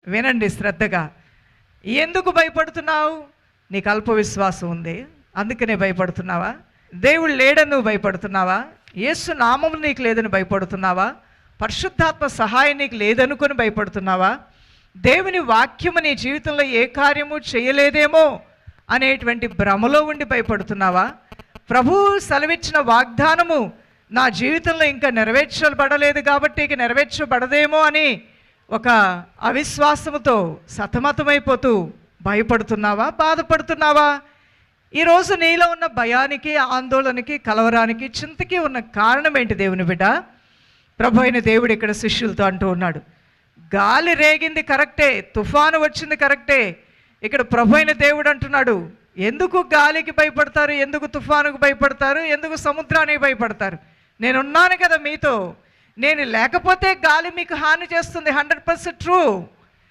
వినండి శ్రద్ధగా. ఎందుకు భయపడుతున్నావు? నీకు అల్ప విశ్వాసం ఉంది, అందుకనే భయపడుతున్నావా? దేవుడు లేడని నువ్వు భయపడుతున్నావా? యేసు నామము నీకు లేదని భయపడుతున్నావా? పరిశుద్ధాత్మ సహాయం నీకు లేదనుకొని భయపడుతున్నావా? దేవుని వాక్యము నీ జీవితంలో ఏ కార్యము చేయలేదేమో అనేటువంటి భ్రమలో ఉండి భయపడుతున్నావా? ప్రభు సెలవిచ్చిన వాగ్దానము నా జీవితంలో ఇంకా నెరవేర్చబడలేదు కాబట్టి ఇక నెరవేర్చబడదేమో అని ఒక అవిశ్వాసముతో సతమతమైపోతూ భయపడుతున్నావా? బాధపడుతున్నావా? ఈరోజు నీలో ఉన్న భయానికి, ఆందోళనకి, కలవరానికి, చింతకి ఉన్న కారణం ఏంటి దేవుని బిడ్డ? ప్రభు అయిన దేవుడు ఇక్కడ శిష్యులతో అంటూ ఉన్నాడు, గాలి రేగింది కరెక్టే, తుఫాను వచ్చింది కరెక్టే. ఇక్కడ ప్రభు అయిన దేవుడు అంటున్నాడు, ఎందుకు గాలికి భయపడతారు? ఎందుకు తుఫానుకు భయపడతారు? ఎందుకు సముద్రానికి భయపడతారు? నేనున్నాను కదా మీతో. నేను లేకపోతే గాలి మీకు హాని చేస్తుంది, 100% ట్రూ.